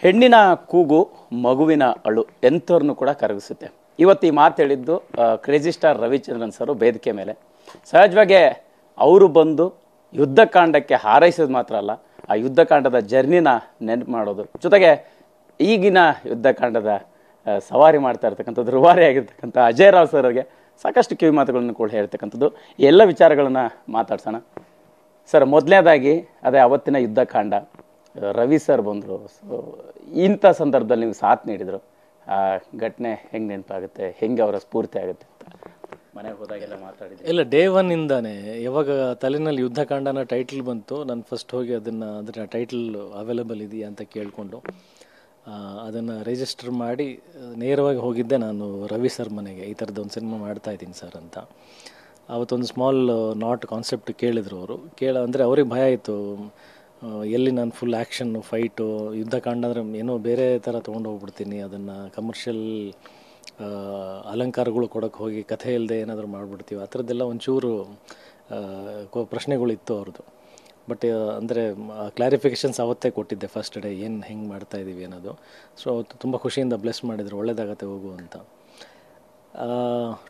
ಹೆಣ್ಣಿನ ಕೂಗು ಮಗುವಿನ ಅಳು ಎಂಥವ್ರನ್ನು ಕೂಡ ಕರಗಿಸುತ್ತೆ. ಇವತ್ತು ಈ ಮಾತು ಹೇಳಿದ್ದು ಕ್ರೇಜಿ ಸ್ಟಾರ್ ರವಿಚಂದ್ರನ್ ಸರ್ ವೇದಿಕೆ ಮೇಲೆ. ಸಹಜವಾಗಿ ಅವರು ಬಂದು ಯುದ್ಧಕಾಂಡಕ್ಕೆ ಹಾರೈಸೋದು ಮಾತ್ರ ಅಲ್ಲ, ಆ ಯುದ್ಧಕಾಂಡದ ಜರ್ನಿನ ನೆನಪು ಮಾಡೋದು, ಜೊತೆಗೆ ಈಗಿನ ಯುದ್ಧಕಾಂಡದ ಸವಾರಿ ಮಾಡ್ತಾ ಇರ್ತಕ್ಕಂಥದ್ದು ರೂವಾರಿ ಆಗಿರ್ತಕ್ಕಂಥ ಅಜಯ್ ರಾವ್ ಸರ್ಗೆ ಸಾಕಷ್ಟು ಕಿವಿ ಮಾತುಗಳನ್ನು ಕೂಡ ಹೇಳ್ತಕ್ಕಂಥದ್ದು. ಎಲ್ಲ ವಿಚಾರಗಳನ್ನು ಮಾತಾಡ್ಸೋಣ. ಸರ್, ಮೊದಲನೇದಾಗಿ ಅದೇ ಅವತ್ತಿನ ಯುದ್ಧಕಾಂಡ, ರವಿ ಸರ್ ಬಂದರು, ಸೊ ಇಂಥ ಸಂದರ್ಭದಲ್ಲಿ ನೀವು ಸಾಥ್ ನೀಡಿದರು. ಆ ಘಟನೆ ಹೆಂಗೆ ನೆನಪಾಗುತ್ತೆ, ಹೆಂಗೆ ಅವರ ಸ್ಫೂರ್ತಿ ಆಗುತ್ತೆ ಅಂತ ಮನೆಗೆ ಹೋದಾಗೆಲ್ಲ ಮಾತಾಡಿದೆ? ಇಲ್ಲ, ಡೇ ಒನ್ ಇಂದಾನೆ ಯಾವಾಗ ತಲೆನಲ್ಲಿ ಯುದ್ಧಕಾಂಡನ ಟೈಟಲ್ ಬಂತು, ನಾನು ಫಸ್ಟ್ ಹೋಗಿ ಅದರ ಟೈಟಲ್ ಅವೈಲೇಬಲ್ ಇದೆಯಾ ಅಂತ ಕೇಳಿಕೊಂಡು ಅದನ್ನು ರಿಜಿಸ್ಟರ್ ಮಾಡಿ ನೇರವಾಗಿ ಹೋಗಿದ್ದೆ ನಾನು ರವಿ ಸರ್ ಮನೆಗೆ. ಈ ಥರದ್ದು ಸಿನಿಮಾ ಮಾಡ್ತಾ ಇದ್ದೀನಿ ಸರ್ ಅಂತ. ಅವತ್ತೊಂದು ಸ್ಮಾಲ್ ನಾಟ್ ಕಾನ್ಸೆಪ್ಟ್ ಕೇಳಿದ್ರು ಅವರು. ಅಂದರೆ ಅವ್ರಿಗೆ ಭಯ ಆಯಿತು, ಎಲ್ಲಿ ನಾನು ಫುಲ್ ಆ್ಯಕ್ಷನ್ನು ಫೈಟು ಯುದ್ಧಕಾಂಡ ಅಂದರೆ ಏನೋ ಬೇರೆ ಥರ ತೊಗೊಂಡು ಹೋಗ್ಬಿಡ್ತೀನಿ, ಅದನ್ನು ಕಮರ್ಷಿಯಲ್ ಅಲಂಕಾರಗಳು ಕೊಡೋಕ್ಕೆ ಹೋಗಿ ಕಥೆ ಇಲ್ಲದೆ ಏನಾದರೂ ಮಾಡಿಬಿಡ್ತೀವಿ, ಆ ಥರದ್ದೆಲ್ಲ ಒಂಚೂರು ಪ್ರಶ್ನೆಗಳಿತ್ತು ಅವ್ರದ್ದು. ಬಟ್ ಅಂದರೆ ಕ್ಲಾರಿಫಿಕೇಷನ್ಸ್ ಅವತ್ತೇ ಕೊಟ್ಟಿದ್ದೆ ಫಸ್ಟ್ ಡೇ, ಏನು ಹೆಂಗೆ ಮಾಡ್ತಾಯಿದ್ದೀವಿ ಅನ್ನೋದು. ಸೊ ಅವತ್ತು ತುಂಬ ಖುಷಿಯಿಂದ ಬ್ಲೆಸ್ ಮಾಡಿದರು, ಒಳ್ಳೇದಾಗತ್ತೆ ಹೋಗು ಅಂತ.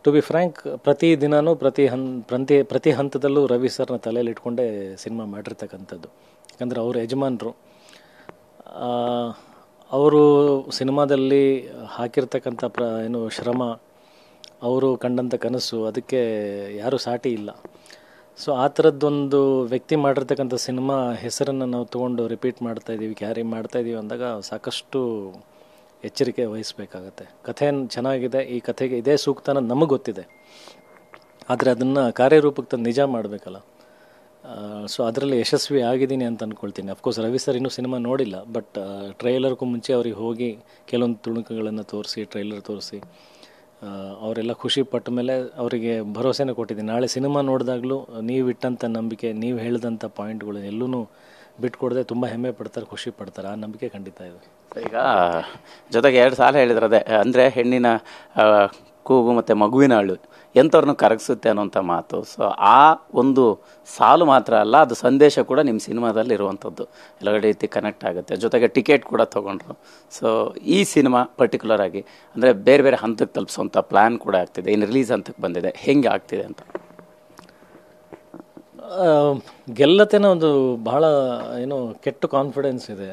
ಟು ಬಿ ಫ್ರ್ಯಾಂಕ್, ಪ್ರತಿ ದಿನವೂ ಪ್ರತಿ ಹಂತದಲ್ಲೂ ರವಿ ಸರ್ನ ತಲೆಯಲ್ಲಿ ಇಟ್ಕೊಂಡೇ ಸಿನಿಮಾ ಮಾಡಿರ್ತಕ್ಕಂಥದ್ದು. ಯಾಕಂದರೆ ಅವರು ಯಜಮಾನರು, ಅವರು ಸಿನಿಮಾದಲ್ಲಿ ಹಾಕಿರ್ತಕ್ಕಂಥ ಶ್ರಮ, ಅವರು ಕಂಡಂಥ ಕನಸು, ಅದಕ್ಕೆ ಯಾರೂ ಸಾಟಿ ಇಲ್ಲ. ಸೊ ಆ ಥರದ್ದೊಂದು ವ್ಯಕ್ತಿ ಮಾಡಿರ್ತಕ್ಕಂಥ ಸಿನಿಮಾ ಹೆಸರನ್ನು ನಾವು ತೊಗೊಂಡು ರಿಪೀಟ್ ಮಾಡ್ತಾಯಿದ್ದೀವಿ, ಕ್ಯಾರಿ ಮಾಡ್ತಾಯಿದ್ದೀವಿ ಅಂದಾಗ ಸಾಕಷ್ಟು ಎಚ್ಚರಿಕೆ ವಹಿಸಬೇಕಾಗತ್ತೆ. ಕಥೆ ಚೆನ್ನಾಗಿದೆ, ಈ ಕಥೆಗೆ ಇದೇ ಸೂಕ್ತ ಅನ್ನೋದು ನಮಗೆ ಗೊತ್ತಿದೆ, ಆದರೆ ಅದನ್ನು ಕಾರ್ಯರೂಪಕ್ಕೆ ತಂದು ನಿಜ ಮಾಡಬೇಕಲ್ಲ. ಸೊ ಅದರಲ್ಲಿ ಯಶಸ್ವಿ ಆಗಿದ್ದೀನಿ ಅಂತ ಅಂದ್ಕೊಳ್ತೀನಿ. ಅಫ್ಕೋರ್ಸ್ ರವಿ ಸರ್ ಇನ್ನೂ ಸಿನಿಮಾ ನೋಡಿಲ್ಲ, ಬಟ್ ಟ್ರೈಲರ್ಗೂ ಮುಂಚೆ ಅವ್ರಿಗೆ ಹೋಗಿ ಕೆಲವೊಂದು ತುಣುಕುಗಳನ್ನು ತೋರಿಸಿ, ಟ್ರೈಲರ್ ತೋರಿಸಿ ಅವರೆಲ್ಲ ಖುಷಿ ಪಟ್ಟ ಮೇಲೆ ಅವರಿಗೆ ಭರವಸೆನ ಕೊಟ್ಟಿದ್ದೀನಿ. ನಾಳೆ ಸಿನಿಮಾ ನೋಡಿದಾಗಲೂ ನೀವು ಇಟ್ಟಂಥ ನಂಬಿಕೆ, ನೀವು ಹೇಳಿದಂಥ ಪಾಯಿಂಟ್ಗಳು ಎಲ್ಲೂ ಬಿಟ್ಕೊಡದೆ ತುಂಬ ಹೆಮ್ಮೆ ಪಡ್ತಾರೆ, ಖುಷಿ ಪಡ್ತಾರೆ. ಆ ನಂಬಿಕೆ ಖಂಡಿತ ಇದೆ. ಈಗ ಜೊತೆಗೆ 2 ಸಾಲ ಹೇಳಿದ್ರದೆ, ಅಂದರೆ ಹೆಣ್ಣಿನ ಕೂಗು ಮತ್ತು ಮಗುವಿನ ಅಳು ಎಂಥವ್ರನ್ನೂ ಕರಗಿಸುತ್ತೆ ಅನ್ನೋಂಥ ಮಾತು. ಸೊ ಆ ಒಂದು ಸಾಲು ಮಾತ್ರ ಅಲ್ಲ, ಅದು ಸಂದೇಶ ಕೂಡ ನಿಮ್ಮ ಸಿನಿಮಾದಲ್ಲಿ ಇರುವಂಥದ್ದು ಎಲ್ಲ ರೀತಿ ಕನೆಕ್ಟ್ ಆಗುತ್ತೆ. ಜೊತೆಗೆ ಟಿಕೆಟ್ ಕೂಡ ತೊಗೊಂಡ್ರು. ಸೊ ಈ ಸಿನಿಮಾ ಪರ್ಟಿಕ್ಯುಲರ್ ಆಗಿ ಅಂದರೆ ಬೇರೆ ಬೇರೆ ಹಂತಕ್ಕೆ ತಲುಪಿಸೋಂಥ ಪ್ಲ್ಯಾನ್ ಕೂಡ ಆಗ್ತಿದೆ, ಇನ್ನು ರಿಲೀಸ್ ಹಂತಕ್ಕೆ ಬಂದಿದೆ, ಹೆಂಗೆ ಆಗ್ತಿದೆ ಅಂತ? ಗೆಲ್ಲತೆನ ಒಂದು ಬಹಳ ಕೆಟ್ಟ ಕಾನ್ಫಿಡೆನ್ಸ್ ಇದೆ.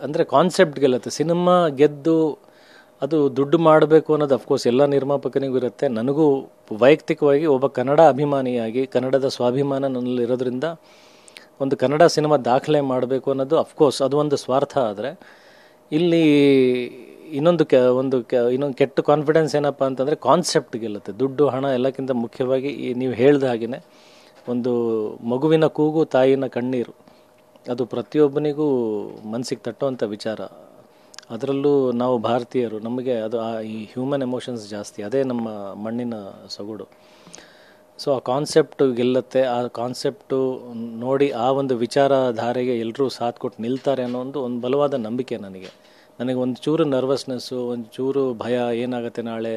ಅಂದರೆ ಕಾನ್ಸೆಪ್ಟ್ ಗೆಲ್ಲತ್ತೆ. ಸಿನಿಮಾ ಗೆದ್ದು ಅದು ದುಡ್ಡು ಮಾಡಬೇಕು ಅನ್ನೋದು ಅಫ್ಕೋರ್ಸ್ ಎಲ್ಲ ನಿರ್ಮಾಪಕನಿಗೂ ಇರುತ್ತೆ. ನನಗೂ ವೈಯಕ್ತಿಕವಾಗಿ ಒಬ್ಬ ಕನ್ನಡ ಅಭಿಮಾನಿಯಾಗಿ ಕನ್ನಡದ ಸ್ವಾಭಿಮಾನ ನನ್ನಲ್ಲಿರೋದ್ರಿಂದ ಒಂದು ಕನ್ನಡ ಸಿನಿಮಾ ದಾಖಲೆ ಮಾಡಬೇಕು ಅನ್ನೋದು ಅಫ್ಕೋರ್ಸ್ ಅದು ಒಂದು ಸ್ವಾರ್ಥ. ಆದರೆ ಇಲ್ಲಿ ಇನ್ನೊಂದು ಕೆಟ್ಟ ಕಾನ್ಫಿಡೆನ್ಸ್ ಏನಪ್ಪ ಅಂತಂದರೆ ಕಾನ್ಸೆಪ್ಟ್ ಗೆಲ್ಲುತ್ತೆ. ದುಡ್ಡು ಹಣ ಎಲ್ಲಕ್ಕಿಂತ ಮುಖ್ಯವಾಗಿ ನೀವು ಹೇಳ್ದ ಹಾಗೆಯೇ ಒಂದು ಮಗುವಿನ ಕೂಗು, ತಾಯಿನ ಕಣ್ಣೀರು, ಅದು ಪ್ರತಿಯೊಬ್ಬನಿಗೂ ಮನಸ್ಸಿಗೆ ತಟ್ಟುವಂಥ ವಿಚಾರ. ಅದರಲ್ಲೂ ನಾವು ಭಾರತೀಯರು, ನಮಗೆ ಅದು ಈ ಹ್ಯೂಮನ್ ಎಮೋಷನ್ಸ್ ಜಾಸ್ತಿ, ಅದೇ ನಮ್ಮ ಮಣ್ಣಿನ ಸೊಗಡು. ಸೊ ಆ ಕಾನ್ಸೆಪ್ಟು ಗೆಲ್ಲುತ್ತೆ. ಆ ಕಾನ್ಸೆಪ್ಟು ನೋಡಿ ಆ ಒಂದು ವಿಚಾರಧಾರೆಗೆ ಎಲ್ಲರೂ ಸಾಥ್ ಕೊಟ್ಟು ನಿಲ್ತಾರೆ ಅನ್ನೋ ಒಂದು ಬಲವಾದ ನಂಬಿಕೆ ನನಗೆ ಒಂದು ಚೂರು ನರ್ವಸ್ನೆಸ್ಸು, ಒಂದು ಚೂರು ಭಯ, ಏನಾಗುತ್ತೆ ನಾಳೆ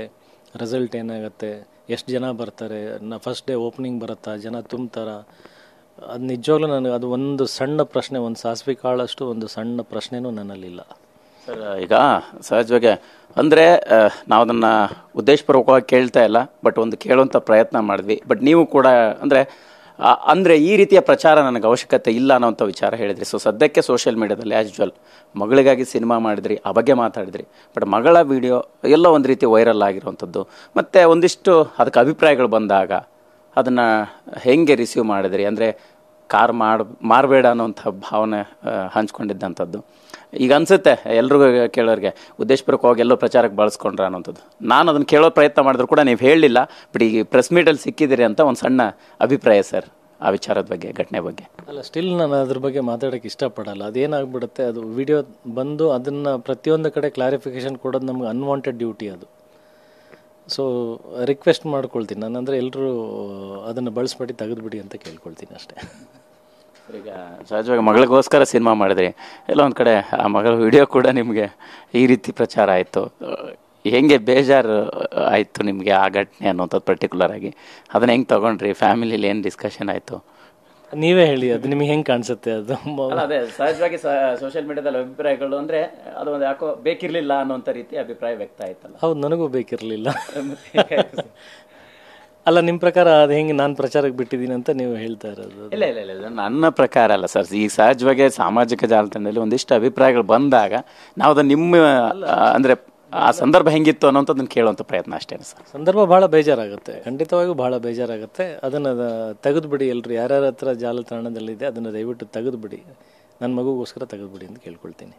ರಿಸಲ್ಟ್ ಏನಾಗುತ್ತೆ, ಎಷ್ಟು ಜನ ಬರ್ತಾರೆ, ಫಸ್ಟ್ ಡೇ ಓಪನಿಂಗ್ ಬರುತ್ತಾ, ಜನ ತುಂಬ್ತಾರ, ಅದು ನಿಜವಾಗ್ಲೂ ನನಗೆ ಅದು ಒಂದು ಸಣ್ಣ ಪ್ರಶ್ನೆ, ಒಂದು ಸಾಸಿವೆ ಕಾಳಷ್ಟು ಒಂದು ಸಣ್ಣ ಪ್ರಶ್ನೆನೂ ನನ್ನಲ್ಲಿಲ್ಲ ಸರ್. ಈಗ ಸಹಜವಾಗಿ ಅಂದರೆ ನಾವು ಅದನ್ನು ಉದ್ದೇಶಪೂರ್ವಕವಾಗಿ ಕೇಳ್ತಾ ಇಲ್ಲ, ಬಟ್ ಒಂದು ಕೇಳುವಂಥ ಪ್ರಯತ್ನ ಮಾಡಿದ್ವಿ. ಬಟ್ ನೀವು ಕೂಡ ಅಂದರೆ ಈ ರೀತಿಯ ಪ್ರಚಾರ ನನಗೆ ಅವಶ್ಯಕತೆ ಇಲ್ಲ ಅನ್ನೋಂಥ ವಿಚಾರ ಹೇಳಿದ್ರಿ. ಸೊ ಸದ್ಯಕ್ಕೆ ಸೋಷಿಯಲ್ ಮೀಡಿಯಾದಲ್ಲಿ ಆ್ಯಸ್ ಯೂಶುವಲ್ ಮಗಳಿಗಾಗಿ ಸಿನಿಮಾ ಮಾಡಿದ್ರಿ, ಆ ಬಗ್ಗೆ ಮಾತಾಡಿದ್ರಿ. ಬಟ್ ಮಗಳ ವಿಡಿಯೋ ಎಲ್ಲ ಒಂದು ರೀತಿ ವೈರಲ್ ಆಗಿರುವಂಥದ್ದು, ಮತ್ತು ಒಂದಿಷ್ಟು ಅದಕ್ಕೆ ಅಭಿಪ್ರಾಯಗಳು ಬಂದಾಗ ಅದನ್ನು ಹೆಂಗೆ ರಿಸೀವ್ ಮಾಡಿದ್ರಿ? ಅಂದರೆ ಮಾರಬೇಡ ಅನ್ನೋಂಥ ಭಾವನೆ ಹಂಚ್ಕೊಂಡಿದ್ದಂಥದ್ದು. ಈಗ ಅನಿಸುತ್ತೆ ಎಲ್ರಿಗೂ ಕೇಳೋರಿಗೆ ಉದ್ದೇಶಪೂರ್ವಕವಾಗಿ ಎಲ್ಲೋ ಪ್ರಚಾರಕ್ಕೆ ಬಳಸ್ಕೊಂಡ್ರೆ ಅನ್ನೋಂಥದ್ದು. ನಾನು ಅದನ್ನು ಕೇಳೋ ಪ್ರಯತ್ನ ಮಾಡಿದ್ರು ಕೂಡ ನೀವು ಹೇಳಲಿಲ್ಲ, ಬಟ್ ಈಗ ಪ್ರೆಸ್ ಮೀಟಲ್ಲಿ ಸಿಕ್ಕಿದ್ದೀರಿ ಅಂತ ಒಂದು ಸಣ್ಣ ಅಭಿಪ್ರಾಯ ಸರ್ ಆ ವಿಚಾರದ ಬಗ್ಗೆ, ಘಟನೆ ಬಗ್ಗೆ. ಅಲ್ಲ, ಸ್ಟಿಲ್ ನಾನು ಅದ್ರ ಬಗ್ಗೆ ಮಾತಾಡೋಕ್ಕೆ ಇಷ್ಟಪಡಲ್ಲ. ಅದೇನಾಗ್ಬಿಡುತ್ತೆ, ಅದು ವಿಡಿಯೋ ಬಂದು ಅದನ್ನು ಪ್ರತಿಯೊಂದು ಕಡೆ ಕ್ಲಾರಿಫಿಕೇಷನ್ ಕೊಡೋದು ನಮ್ಗೆ ಅನ್ವಾಂಟೆಡ್ ಡ್ಯೂಟಿ ಅದು. ಸೊ ರಿಕ್ವೆಸ್ಟ್ ಮಾಡ್ಕೊಳ್ತೀನಿ ನಾನು, ಅಂದರೆ ಎಲ್ಲರೂ ಅದನ್ನು ಬಳಸ್ಬಿಟ್ಟು ತೆಗೆದುಬಿಡಿ ಅಂತ ಕೇಳ್ಕೊಳ್ತೀನಿ ಅಷ್ಟೇ. ಈಗ ಸಹಜವಾಗಿ ಮಗಳಿಗೋಸ್ಕರ ಸಿನಿಮಾ ಮಾಡಿದ್ರಿ, ಎಲ್ಲ ಒಂದು ಕಡೆ ಆ ಮಗಳ ವಿಡಿಯೋ ಕೂಡ ನಿಮಗೆ ಈ ರೀತಿ ಪ್ರಚಾರ ಆಯಿತು. ಹೆಂಗೆ ಬೇಜಾರು ಆಯಿತು ನಿಮಗೆ ಆ ಘಟನೆ ಅನ್ನೋಂಥದ್ದು ಪರ್ಟಿಕ್ಯುಲರ್ ಆಗಿ? ಅದನ್ನು ಹೆಂಗೆ ತೊಗೊಂಡ್ರಿ? ಫ್ಯಾಮಿಲಿಲಿ ಏನು ಡಿಸ್ಕಷನ್ ಆಯಿತು? ನೀವೇ ಹೇಳಿ, ಅದು ನಿಮಗೆ ಹೆಂಗೆ ಕಾಣಿಸುತ್ತೆ ಅದು? ಅಲ್ಲ, ಅದೇ ಸಹಜವಾಗಿ ಸೋಷಿಯಲ್ ಮೀಡಿಯಾದಲ್ಲಿ ಅಭಿಪ್ರಾಯಗಳು ಅಂದ್ರೆ ಅದು ಒಂದು ಯಾಕೋ ಬೇಕಿರ್ಲಿಲ್ಲ ಅನ್ನೋಂಥ ರೀತಿ ಅಭಿಪ್ರಾಯ ವ್ಯಕ್ತ ಆಯ್ತಲ್ಲ. ಹೌದು, ನನಗೂ ಬೇಕಿರಲಿಲ್ಲ. ಅಲ್ಲ, ನಿಮ್ಮ ಪ್ರಕಾರ ಅದು ಹೆಂಗೆ ನಾನು ಪ್ರಚಾರಕ್ಕೆ ಬಿಟ್ಟಿದ್ದೀನಿ ಅಂತ ನೀವು ಹೇಳ್ತಾ ಇರೋದು? ಇಲ್ಲ ಇಲ್ಲ ಇಲ್ಲ ಇಲ್ಲ, ನನ್ನ ಪ್ರಕಾರ ಅಲ್ಲ ಸರ್. ಈಗ ಸಹಜವಾಗಿ ಸಾಮಾಜಿಕ ಜಾಲತಾಣದಲ್ಲಿ ಒಂದಿಷ್ಟು ಅಭಿಪ್ರಾಯಗಳು ಬಂದಾಗ ನಾವು ಅದನ್ನ ನಿಮ್ಮ ಅಂದ್ರೆ ಆ ಸಂದರ್ಭ ಹೆಂಗಿತ್ತು ಅನ್ನೋಂಥದ್ದನ್ನು ಕೇಳುವಂಥ ಪ್ರಯತ್ನ ಅಷ್ಟೇ ಸರ್. ಸಂದರ್ಭ ಭಾಳ ಬೇಜಾರಾಗುತ್ತೆ, ಖಂಡಿತವಾಗಿಯೂ ಭಾಳ ಬೇಜಾರಾಗುತ್ತೆ. ಅದನ್ನು ತೆಗೆದುಬಿಡಿ, ಎಲ್ಲರೂ ಯಾರ್ಯಾರ ಹತ್ರ ಜಾಲತಾಣದಲ್ಲಿದೆ ಅದನ್ನು ದಯವಿಟ್ಟು ತೆಗೆದುಬಿಡಿ. ನನ್ನ ಮಗುಗೋಸ್ಕರ ತೆಗೆದುಬಿಡಿ ಅಂತ ಕೇಳ್ಕೊಳ್ತೀನಿ.